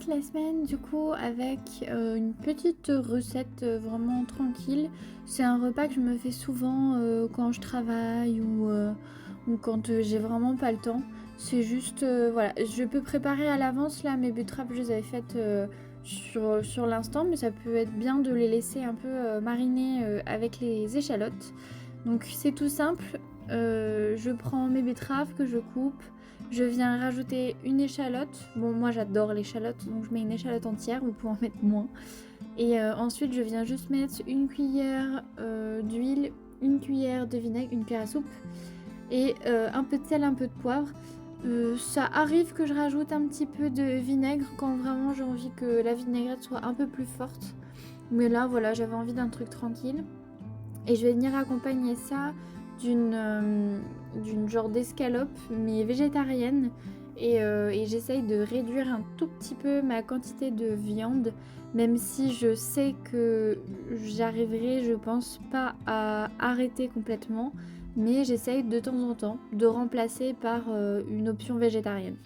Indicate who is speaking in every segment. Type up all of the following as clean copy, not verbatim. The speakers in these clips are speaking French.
Speaker 1: commence la semaine du coup avec une petite recette vraiment tranquille. C'est un repas que je me fais souvent quand je travaille ou quand j'ai vraiment pas le temps. C'est juste, voilà, je peux préparer à l'avance là mes betteraves, je les avais faites sur l'instant, mais ça peut être bien de les laisser un peu mariner avec les échalotes. Donc c'est tout simple, je prends mes betteraves que je coupe. Je viens rajouter une échalote. Bon, moi j'adore l'échalote, donc je mets une échalote entière, vous pouvez en mettre moins. Et ensuite, je viens juste mettre une cuillère d'huile, une cuillère de vinaigre, une cuillère à soupe, et un peu de sel, un peu de poivre. Ça arrive que je rajoute un petit peu de vinaigre quand vraiment j'ai envie que la vinaigrette soit un peu plus forte. Mais là, voilà, j'avais envie d'un truc tranquille. Et je vais venir accompagner ça d'une genre d'escalope, mais végétarienne. Et j'essaye de réduire un tout petit peu ma quantité de viande, même si je sais que j'arriverai, je pense, pas à arrêter complètement. Mais j'essaye de temps en temps de remplacer par une option végétarienne.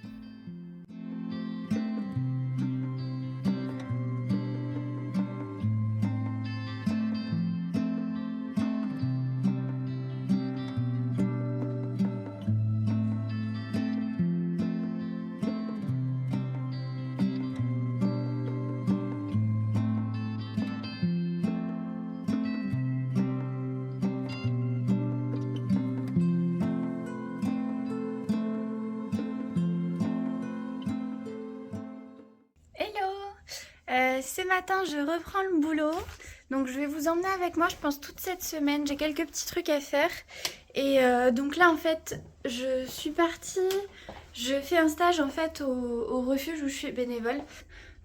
Speaker 1: Hello! Ce matin, je reprends le boulot. Donc, je vais vous emmener avec moi, je pense, toute cette semaine. J'ai quelques petits trucs à faire. Et donc là, en fait, je suis partie. Je fais un stage, en fait, au refuge où je suis bénévole.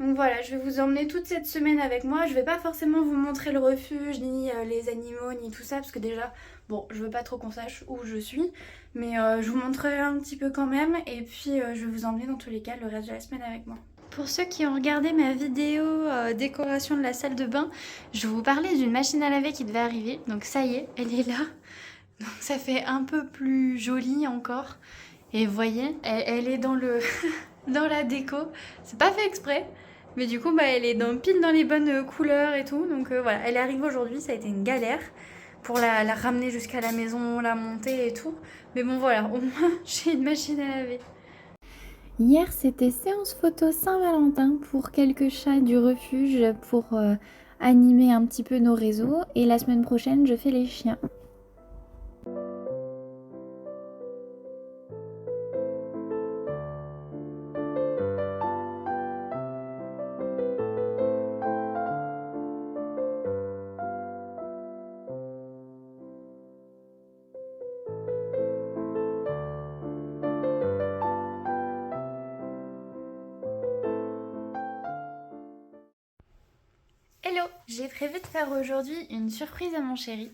Speaker 1: Donc voilà, je vais vous emmener toute cette semaine avec moi. Je vais pas forcément vous montrer le refuge, ni les animaux, ni tout ça. Parce que déjà, bon, je veux pas trop qu'on sache où je suis. Mais je vous montrerai un petit peu quand même. Et puis, je vais vous emmener dans tous les cas le reste de la semaine avec moi. Pour ceux qui ont regardé ma vidéo décoration de la salle de bain, je vous parlais d'une machine à laver qui devait arriver. Donc ça y est, elle est là. Donc ça fait un peu plus joli encore. Et vous voyez, elle est dans le dans la déco. C'est pas fait exprès. Mais du coup, bah, elle est pile dans les bonnes couleurs et tout. Donc voilà, elle est arrivée aujourd'hui. Ça a été une galère pour la ramener jusqu'à la maison, la monter et tout. Mais bon voilà, au moins j'ai une machine à laver. Hier, c'était séance photo Saint-Valentin pour quelques chats du refuge pour animer un petit peu nos réseaux. Et la semaine prochaine, je fais les chiens. Hello! J'ai prévu de faire aujourd'hui une surprise à mon chéri.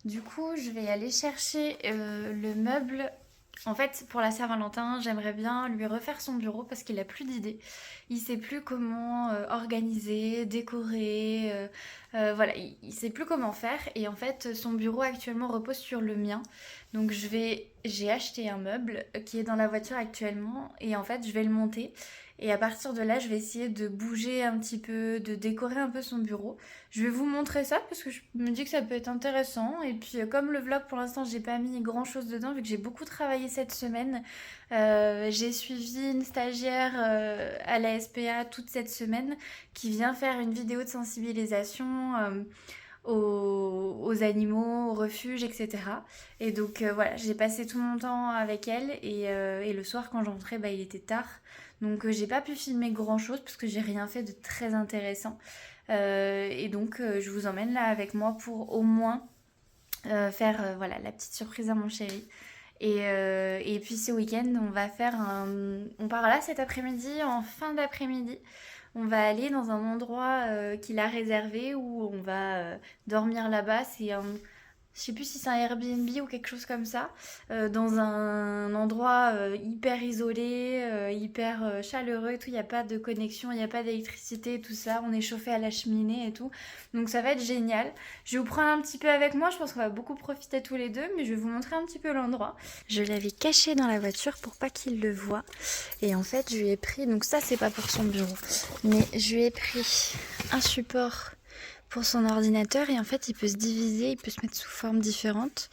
Speaker 1: Du coup, je vais aller chercher le meuble. En fait, pour la Saint-Valentin, j'aimerais bien lui refaire son bureau parce qu'il a plus d'idées. Il sait plus comment organiser, décorer, voilà, il sait plus comment faire. Et en fait, son bureau actuellement repose sur le mien. Donc j'ai acheté un meuble qui est dans la voiture actuellement et en fait, je vais le monter. Et à partir de là, je vais essayer de bouger un petit peu, de décorer un peu son bureau. Je vais vous montrer ça parce que je me dis que ça peut être intéressant. Et puis comme le vlog pour l'instant j'ai pas mis grand chose dedans vu que j'ai beaucoup travaillé cette semaine. J'ai suivi une stagiaire à la SPA toute cette semaine qui vient faire une vidéo de sensibilisation aux animaux, au refuge, etc. Et donc voilà, j'ai passé tout mon temps avec elle et le soir quand j'entrais, bah, il était tard. Donc j'ai pas pu filmer grand chose parce que j'ai rien fait de très intéressant. Et donc je vous emmène là avec moi pour au moins faire voilà, la petite surprise à mon chéri. Et puis ce week-end, on va faire on part là cet après-midi, en fin d'après-midi. On va aller dans un endroit qu'il a réservé où on va dormir là-bas. je sais plus si c'est un Airbnb ou quelque chose comme ça, dans un endroit hyper isolé, hyper chaleureux et tout. Il n'y a pas de connexion, il n'y a pas d'électricité, tout ça. On est chauffé à la cheminée et tout. Donc ça va être génial. Je vais vous prendre un petit peu avec moi. Je pense qu'on va beaucoup profiter tous les deux, mais je vais vous montrer un petit peu l'endroit. Je l'avais caché dans la voiture pour pas qu'il le voie. Et en fait, je lui ai pris, donc ça c'est pas pour son bureau, mais je lui ai pris un support pour son ordinateur et en fait il peut se diviser, il peut se mettre sous forme différente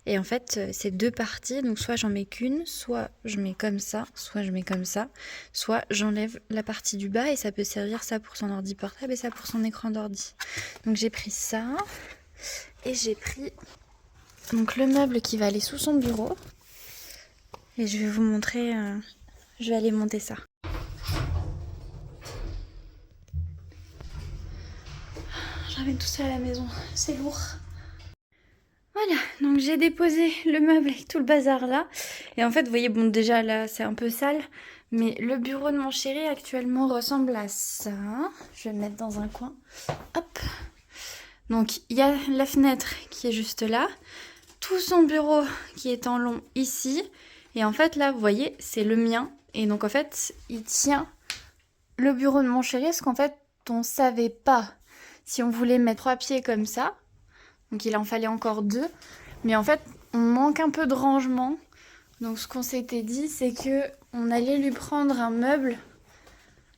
Speaker 1: et en fait c'est deux parties, donc soit j'en mets qu'une, soit je mets comme ça, soit je mets comme ça, soit j'enlève la partie du bas et ça peut servir ça pour son ordi portable et ça pour son écran d'ordi. Donc j'ai pris ça et j'ai pris donc le meuble qui va aller sous son bureau et je vais vous montrer, je vais aller monter ça. J'amène tout ça à la maison, c'est lourd. Voilà, donc j'ai déposé le meuble avec tout le bazar là. Et en fait, vous voyez, bon déjà là c'est un peu sale, mais le bureau de mon chéri actuellement ressemble à ça. Je vais le mettre dans un coin. Hop. Donc il y a la fenêtre qui est juste là, tout son bureau qui est en long ici. Et en fait là, vous voyez, c'est le mien. Et donc en fait, il tient le bureau de mon chéri, parce qu'en fait, on savait pas si on voulait mettre 3 pieds comme ça. Donc il en fallait encore 2. Mais en fait, on manque un peu de rangement. Donc ce qu'on s'était dit, c'est que on allait lui prendre un meuble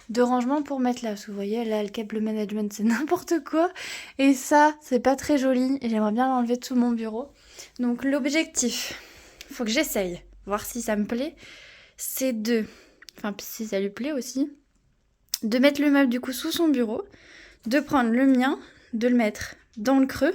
Speaker 1: de rangement pour mettre là. Parce que vous voyez, là, le câble management, c'est n'importe quoi. Et ça, c'est pas très joli. Et j'aimerais bien l'enlever de tout mon bureau. Donc l'objectif, faut que j'essaye, voir si ça me plaît, c'est de... Enfin, si ça lui plaît aussi, de mettre le meuble du coup sous son bureau, de prendre le mien, de le mettre dans le creux,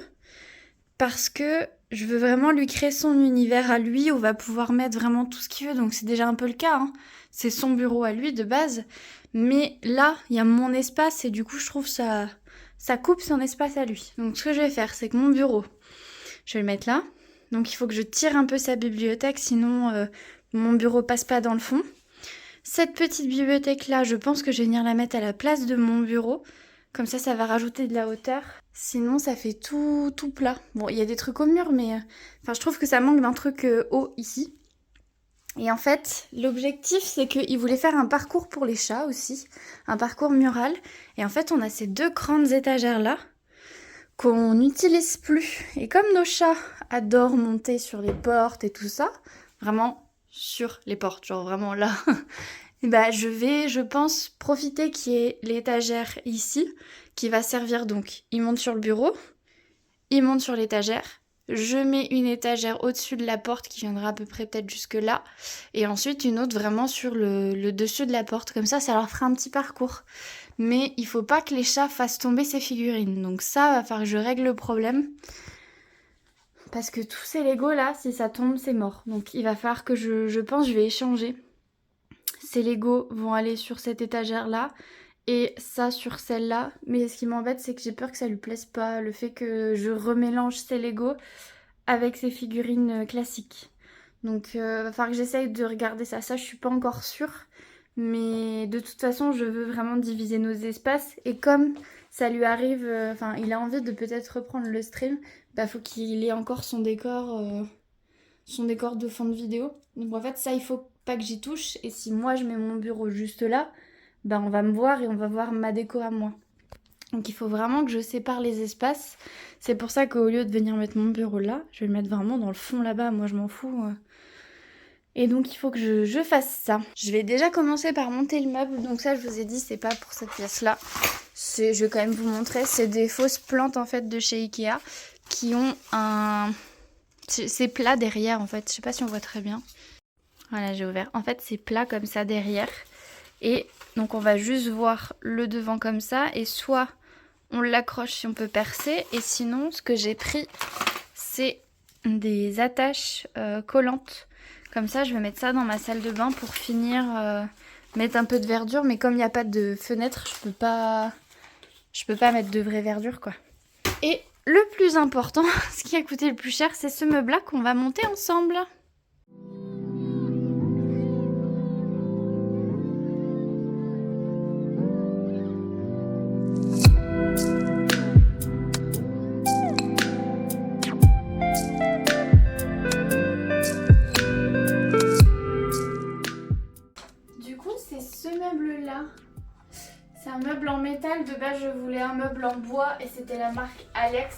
Speaker 1: parce que je veux vraiment lui créer son univers à lui, où on va pouvoir mettre vraiment tout ce qu'il veut, donc c'est déjà un peu le cas, hein. C'est son bureau à lui de base, mais là, il y a mon espace, et du coup, je trouve ça coupe son espace à lui. Donc ce que je vais faire, c'est que mon bureau, je vais le mettre là, donc il faut que je tire un peu sa bibliothèque, sinon mon bureau passe pas dans le fond. Cette petite bibliothèque-là, je pense que je vais venir la mettre à la place de mon bureau. Comme ça va rajouter de la hauteur. Sinon, ça fait tout plat. Bon, il y a des trucs au mur, mais... Enfin, je trouve que ça manque d'un truc haut ici. Et en fait, l'objectif, c'est qu'il voulait faire un parcours pour les chats aussi. Un parcours mural. Et en fait, on a ces 2 grandes étagères-là qu'on n'utilise plus. Et comme nos chats adorent monter sur les portes et tout ça, vraiment sur les portes, genre vraiment là... Et bah, je vais, je pense, profiter qu'il y ait l'étagère ici, qui va servir donc, il monte sur le bureau, il monte sur l'étagère, je mets une étagère au-dessus de la porte qui viendra à peu près peut-être jusque là, et ensuite une autre vraiment sur le dessus de la porte, comme ça leur fera un petit parcours. Mais il faut pas que les chats fassent tomber ces figurines, donc ça, va falloir que je règle le problème. Parce que tous ces Legos là, si ça tombe, c'est mort. Donc il va falloir que je pense, je vais échanger. Ces Legos vont aller sur cette étagère là et ça sur celle-là. Mais ce qui m'embête, c'est que j'ai peur que ça lui plaise pas, le fait que je remélange ces Legos avec ces figurines classiques. Donc va falloir que j'essaye de regarder ça. Ça, je suis pas encore sûre. Mais de toute façon, je veux vraiment diviser nos espaces. Et comme ça lui arrive, enfin, il a envie de peut-être reprendre le stream, bah faut qu'il ait encore son décor de fond de vidéo. Donc en fait, ça, il faut pas que j'y touche. Et si moi, je mets mon bureau juste là, ben on va me voir et on va voir ma déco à moi. Donc il faut vraiment que je sépare les espaces. C'est pour ça qu'au lieu de venir mettre mon bureau là, je vais le mettre vraiment dans le fond là-bas. Moi, je m'en fous. Et donc il faut que je fasse ça. Je vais déjà commencer par monter le meuble. Donc ça, je vous ai dit, c'est pas pour cette pièce-là. Je vais quand même vous montrer. C'est des fausses plantes en fait de chez Ikea qui ont un... C'est plat derrière en fait. Je sais pas si on voit très bien. Voilà, j'ai ouvert. En fait, c'est plat comme ça derrière. Et donc on va juste voir le devant comme ça. Et soit on l'accroche si on peut percer. Et sinon, ce que j'ai pris, c'est des attaches collantes. Comme ça, je vais mettre ça dans ma salle de bain pour finir, mettre un peu de verdure. Mais comme il n'y a pas de fenêtre, je peux pas mettre de vraie verdure, quoi. Et le plus important, ce qui a coûté le plus cher, c'est ce meuble-là qu'on va monter ensemble. de base je voulais un meuble en bois et c'était la marque Alex.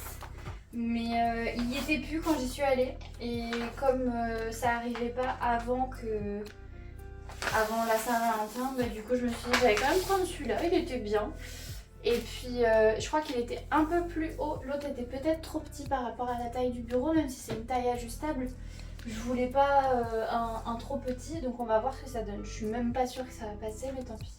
Speaker 1: Mais il y était plus quand j'y suis allée. Et comme ça arrivait pas avant la Saint-Valentin, bah, du coup je me suis dit j'allais quand même prendre celui-là, il était bien. Et puis je crois qu'il était un peu plus haut, l'autre était peut-être trop petit par rapport à la taille du bureau, même si c'est une taille ajustable. Je voulais pas un trop petit, donc on va voir ce que ça donne. Je suis même pas sûre que ça va passer, mais tant pis.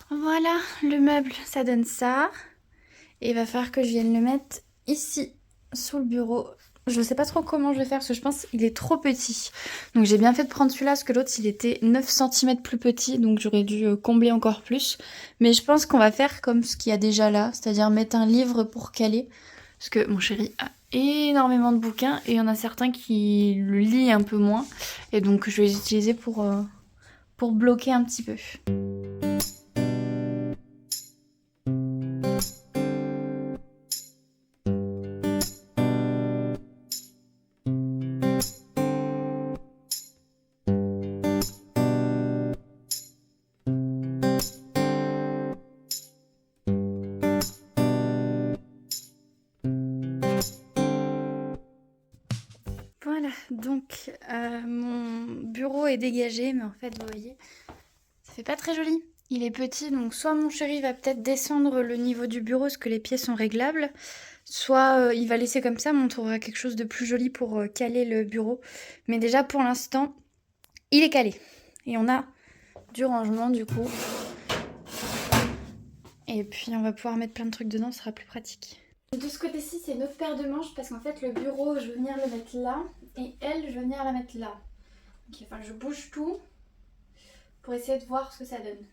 Speaker 1: Voilà, le meuble, ça donne ça. Et il va falloir que je vienne le mettre ici, sous le bureau. Je sais pas trop comment je vais faire parce que je pense qu'il est trop petit. Donc j'ai bien fait de prendre celui-là parce que l'autre il était 9 cm plus petit. Donc j'aurais dû combler encore plus. Mais je pense qu'on va faire comme ce qu'il y a déjà là. C'est-à-dire mettre un livre pour caler. Parce que mon chéri a énormément de bouquins. Et il y en a certains qui le lisent un peu moins. Et donc je vais les utiliser pour bloquer un petit peu. Voilà, donc mon bureau est dégagé, mais en fait, vous voyez, ça fait pas très joli. Il est petit, donc soit mon chéri va peut-être descendre le niveau du bureau, parce que les pieds sont réglables, soit il va laisser comme ça, mais on trouvera quelque chose de plus joli pour caler le bureau. Mais déjà, pour l'instant, il est calé. Et on a du rangement, du coup. Et puis, on va pouvoir mettre plein de trucs dedans, ce sera plus pratique. De ce côté-ci, c'est une autre paire de manches parce qu'en fait, le bureau, je veux venir le mettre là et elle, je veux venir la mettre là. Donc, enfin, je bouge tout pour essayer de voir ce que ça donne.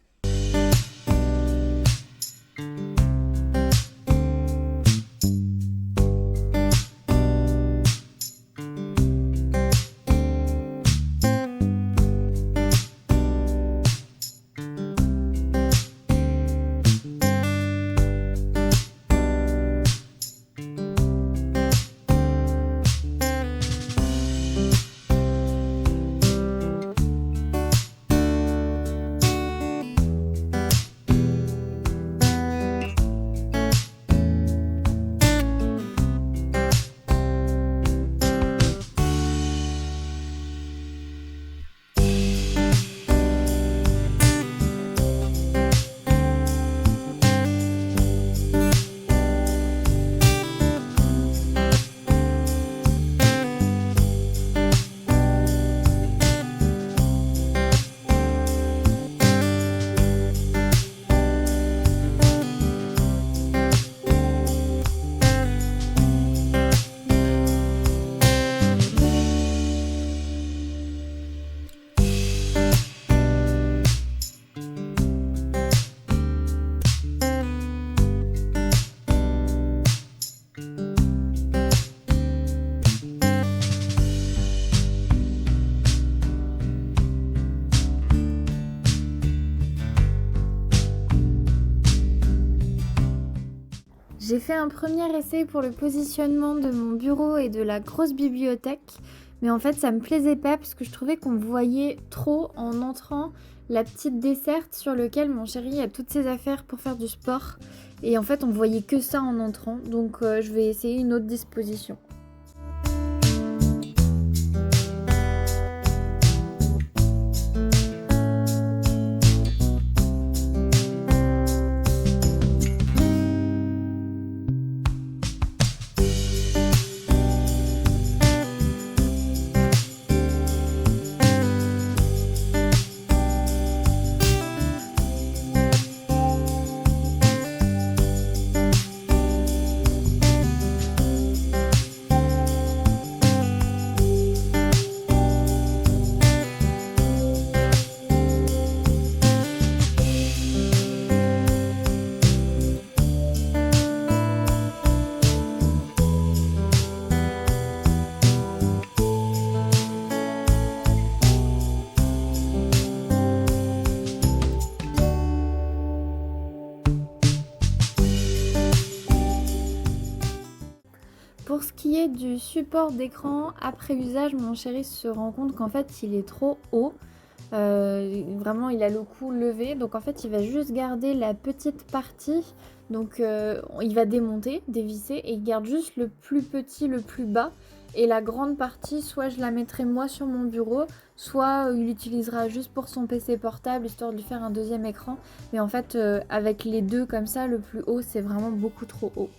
Speaker 1: J'ai fait un premier essai pour le positionnement de mon bureau et de la grosse bibliothèque, mais en fait ça me plaisait pas parce que je trouvais qu'on voyait trop en entrant la petite desserte sur laquelle mon chéri a toutes ses affaires pour faire du sport, et en fait on voyait que ça en entrant, donc je vais essayer une autre disposition. qui est du support d'écran, après usage, mon chéri se rend compte qu'en fait il est trop haut. Vraiment il a le cou levé, donc en fait il va juste garder la petite partie, donc il va démonter, dévisser, et il garde juste le plus petit, le plus bas, et la grande partie soit je la mettrai moi sur mon bureau, soit il l'utilisera juste pour son PC portable histoire de lui faire un deuxième écran, mais en fait avec les deux comme ça, le plus haut c'est vraiment beaucoup trop haut.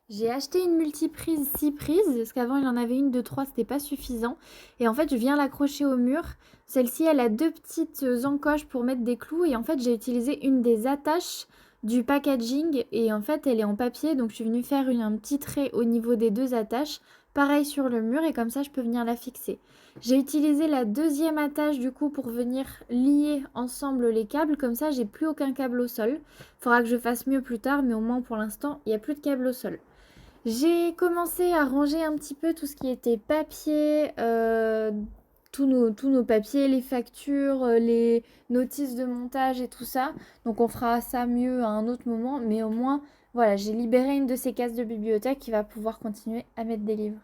Speaker 1: J'ai acheté une multiprise 6 prises, parce qu'avant il en avait une de 3, c'était pas suffisant. Et en fait je viens l'accrocher au mur. Celle-ci elle a 2 petites encoches pour mettre des clous. Et en fait j'ai utilisé une des attaches du packaging. Et en fait elle est en papier, donc je suis venue faire un petit trait au niveau des 2 attaches. Pareil sur le mur, et comme ça je peux venir la fixer. J'ai utilisé la deuxième attache du coup pour venir lier ensemble les câbles. Comme ça j'ai plus aucun câble au sol. Faudra que je fasse mieux plus tard, mais au moins pour l'instant il n'y a plus de câble au sol. J'ai commencé à ranger un petit peu tout ce qui était papier, tous nos papiers, les factures, les notices de montage et tout ça. Donc on fera ça mieux à un autre moment, mais au moins, voilà, j'ai libéré une de ces cases de bibliothèque qui va pouvoir continuer à mettre des livres.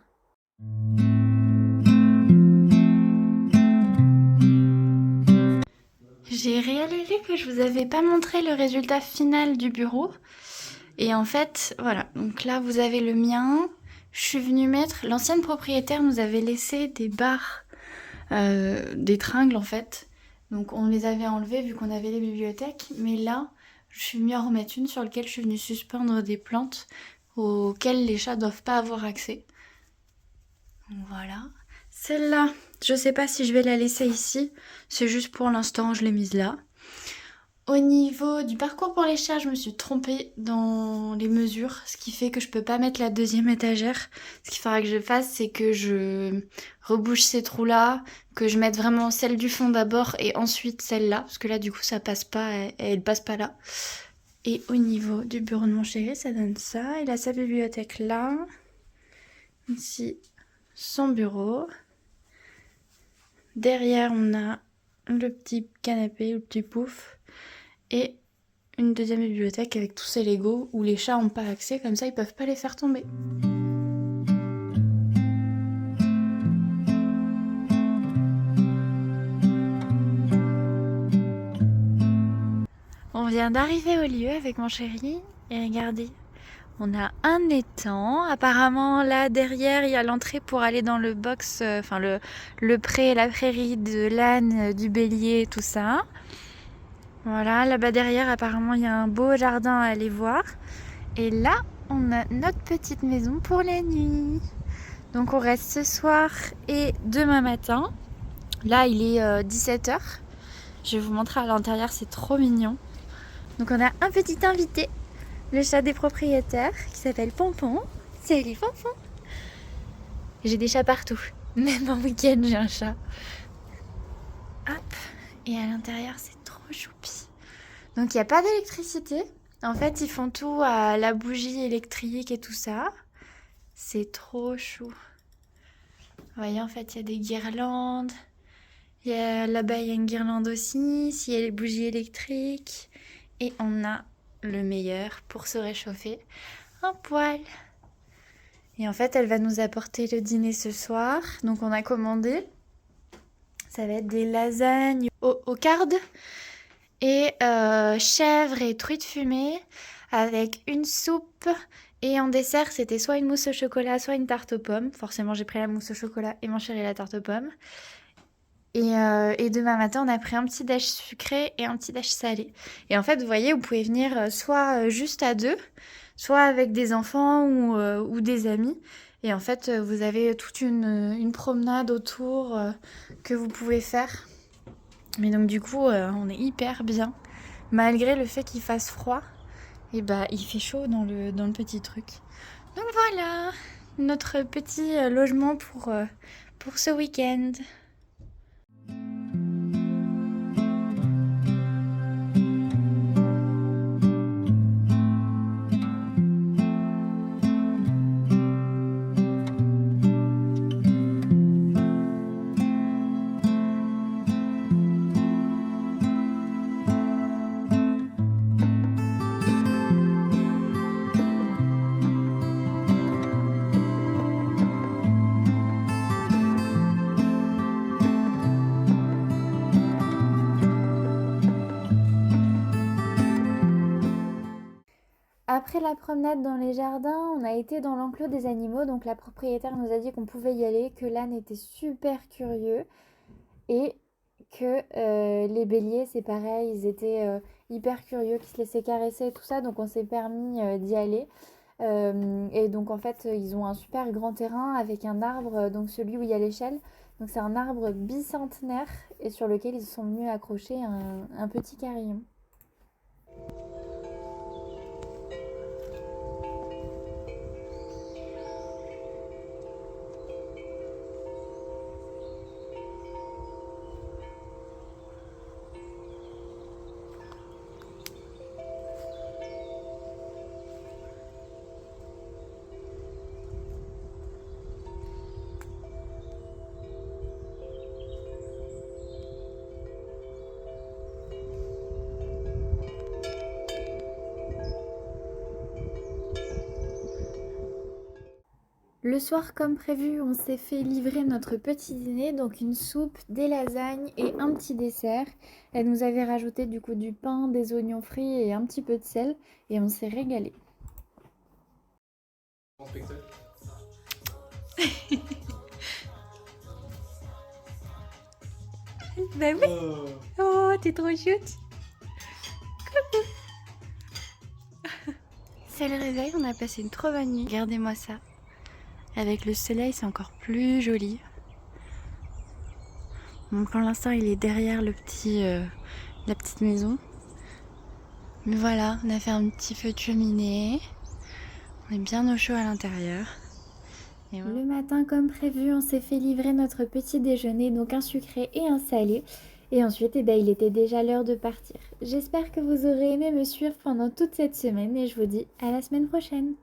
Speaker 1: J'ai réalisé que je vous avais pas montré le résultat final du bureau. Et en fait, voilà, donc là vous avez le mien. Je suis venue mettre, l'ancienne propriétaire nous avait laissé des barres, des tringles en fait. Donc on les avait enlevées vu qu'on avait les bibliothèques. Mais là, je suis venue en remettre une sur laquelle je suis venue suspendre des plantes auxquelles les chats doivent pas avoir accès. Donc voilà. Celle-là, je sais pas si je vais la laisser ici. C'est juste pour l'instant, je l'ai mise là. Au niveau du parcours pour les chats, je me suis trompée dans les mesures, ce qui fait que je peux pas mettre la deuxième étagère. Ce qu'il faudra que je fasse, c'est que je rebouche ces trous-là, que je mette vraiment celle du fond d'abord et ensuite celle-là, parce que là du coup ça passe pas, elle passe pas là. Et au niveau du bureau de mon chéri, ça donne ça. Il a sa bibliothèque là. Ici, son bureau. Derrière, on a le petit canapé, le petit pouf. Et une deuxième bibliothèque avec tous ces Legos où les chats n'ont pas accès, comme ça ils peuvent pas les faire tomber. On vient d'arriver au lieu avec mon chéri et regardez, on a un étang. Apparemment là derrière il y a l'entrée pour aller dans le box, enfin le pré, la prairie de l'âne, du bélier, tout ça. Voilà, là-bas derrière, apparemment, il y a un beau jardin à aller voir. Et là, on a notre petite maison pour la nuit. Donc, on reste ce soir et demain matin. Là, il est 17h. Je vais vous montrer à l'intérieur, c'est trop mignon. Donc, on a un petit invité, le chat des propriétaires, qui s'appelle Pompon. Salut Pompon. J'ai des chats partout. Même en week-end, j'ai un chat. Hop. Et à l'intérieur, c'est trop choupi. Donc il n'y a pas d'électricité. En fait, ils font tout à la bougie électrique et tout ça. C'est trop chou. Vous voyez, en fait, il y a des guirlandes. Là-bas, il y a une guirlande aussi. Ici, il y a les bougies électriques. Et on a le meilleur pour se réchauffer, un poêle. Et en fait, elle va nous apporter le dîner ce soir. Donc on a commandé. Ça va être des lasagnes au carde et chèvre et truite fumée avec une soupe. Et en dessert, c'était soit une mousse au chocolat, soit une tarte aux pommes. Forcément, j'ai pris la mousse au chocolat et mon chéri la tarte aux pommes. Et demain matin, on a pris un petit déj sucré et un petit déj salé. Et en fait, vous voyez, vous pouvez venir soit juste à deux, soit avec des enfants ou des amis. Et en fait, vous avez toute une promenade autour que vous pouvez faire. Mais donc du coup, on est hyper bien. Malgré le fait qu'il fasse froid, et bah il fait chaud dans le petit truc. Donc voilà, notre petit logement pour ce week-end. Après la promenade dans les jardins, on a été dans l'enclos des animaux. Donc la propriétaire nous a dit qu'on pouvait y aller, que l'âne était super curieux et que les béliers, c'est pareil, ils étaient hyper curieux, qui se laissaient caresser et tout ça. Donc on s'est permis d'y aller. Et donc en fait, ils ont un super grand terrain avec un arbre, donc celui où il y a l'échelle. Donc c'est un arbre bicentenaire et sur lequel ils sont venus accrocher un petit carillon. Le soir, comme prévu, on s'est fait livrer notre petit dîner, donc une soupe, des lasagnes et un petit dessert. Elle nous avait rajouté du coup du pain, des oignons frits et un petit peu de sel et on s'est régalé. Bah oui. Oh, t'es trop chute. C'est le réveil, on a passé une trop bonne nuit. Regardez-moi ça. Avec le soleil, c'est encore plus joli. Donc pour l'instant, il est derrière la petite maison. Mais voilà, on a fait un petit feu de cheminée. On est bien au chaud à l'intérieur. Et voilà. Le matin, comme prévu, on s'est fait livrer notre petit déjeuner, donc un sucré et un salé. Et ensuite, il était déjà l'heure de partir. J'espère que vous aurez aimé me suivre pendant toute cette semaine et je vous dis à la semaine prochaine.